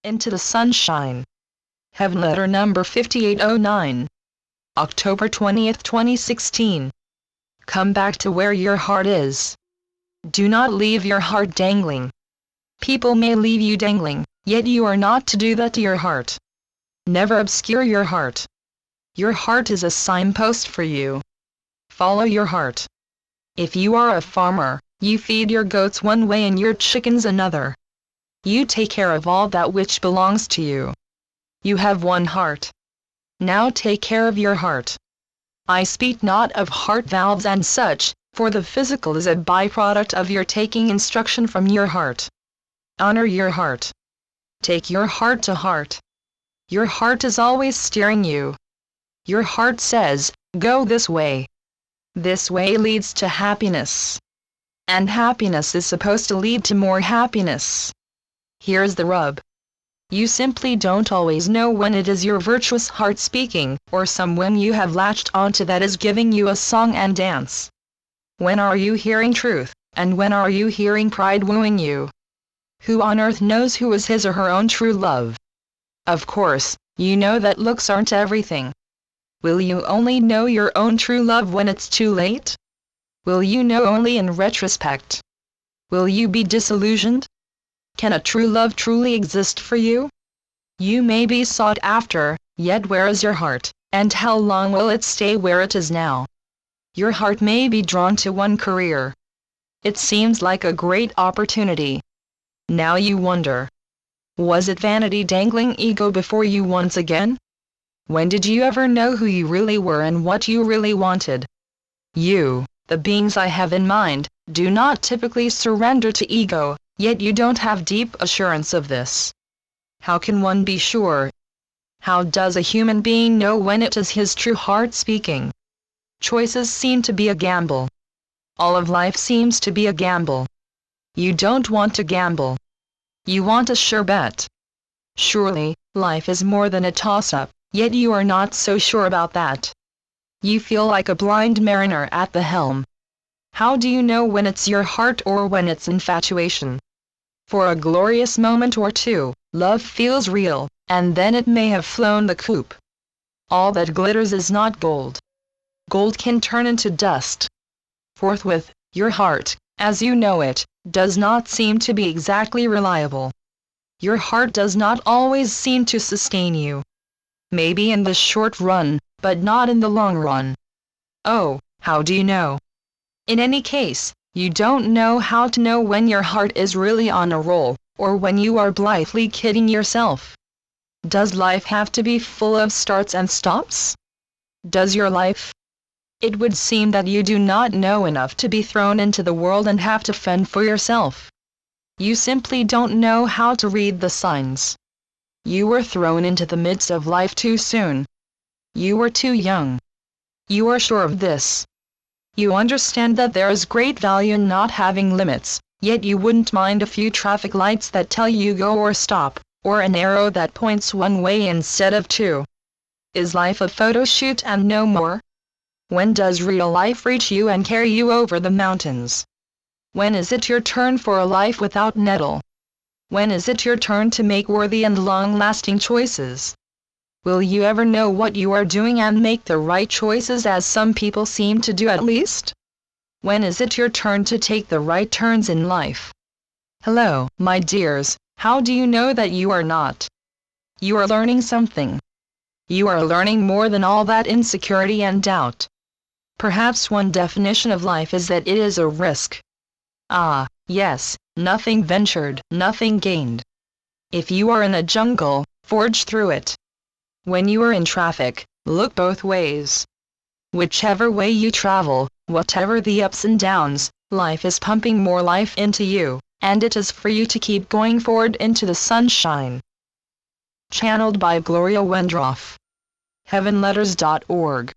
Into the Sunshine. Heavenletter number 5809. October 20th, 2016. Come back to where your heart is. Do not leave your heart dangling. People may leave you dangling, yet you are not to do that to your heart. Never obscure your heart. Your heart is a signpost for you. Follow your heart. If you are a farmer, you feed your goats one way and your chickens another. You take care of all that which belongs to you. You have one heart. Now take care of your heart. I speak not of heart valves and such, for the physical is a byproduct of your taking instruction from your heart. Honor your heart. Take your heart to heart. Your heart is always steering you. Your heart says, go this way. This way leads to happiness. And happiness is supposed to lead to more happiness. Here's the rub. You simply don't always know when it is your virtuous heart speaking, or someone you have latched onto that is giving you a song and dance. When are you hearing truth, and when are you hearing pride wooing you? Who on earth knows who is his or her own true love? Of course, you know that looks aren't everything. Will you only know your own true love when it's too late? Will you know only in retrospect? Will you be disillusioned? Can a true love truly exist for you? You may be sought after, yet where is your heart, and how long will it stay where it is now? Your heart may be drawn to one career. It seems like a great opportunity. Now you wonder. Was it vanity dangling ego before you once again? When did you ever know who you really were and what you really wanted? You, the beings I have in mind, do not typically surrender to ego, yet you don't have deep assurance of this. How can one be sure? How does a human being know when it is his true heart speaking? Choices seem to be a gamble. All of life seems to be a gamble. You don't want to gamble. You want a sure bet. Surely, life is more than a toss-up, yet you are not so sure about that. You feel like a blind mariner at the helm. How do you know when it's your heart or when it's infatuation? For a glorious moment or two, love feels real, and then it may have flown the coop. All that glitters is not gold. Gold can turn into dust. Forthwith, your heart, as you know it, does not seem to be exactly reliable. Your heart does not always seem to sustain you. Maybe in the short run, but not in the long run. Oh, how do you know? In any case, you don't know how to know when your heart is really on a roll, or when you are blithely kidding yourself. Does life have to be full of starts and stops? Does your life? It would seem that you do not know enough to be thrown into the world and have to fend for yourself. You simply don't know how to read the signs. You were thrown into the midst of life too soon. You were too young. You are sure of this. You understand that there is great value in not having limits, yet you wouldn't mind a few traffic lights that tell you go or stop, or an arrow that points one way instead of two. Is life a photo shoot and no more? When does real life reach you and carry you over the mountains? When is it your turn for a life without nettle? When is it your turn to make worthy and long-lasting choices? Will you ever know what you are doing and make the right choices as some people seem to do at least? When is it your turn to take the right turns in life? Hello, my dears, how do you know that you are not? You are learning something. You are learning more than all that insecurity and doubt. Perhaps one definition of life is that it is a risk. Ah, yes, nothing ventured, nothing gained. If you are in a jungle, forge through it. When you are in traffic, look both ways. Whichever way you travel, whatever the ups and downs, life is pumping more life into you, and it is for you to keep going forward into the sunshine. Channeled by Gloria Wendroff. Heavenletters.org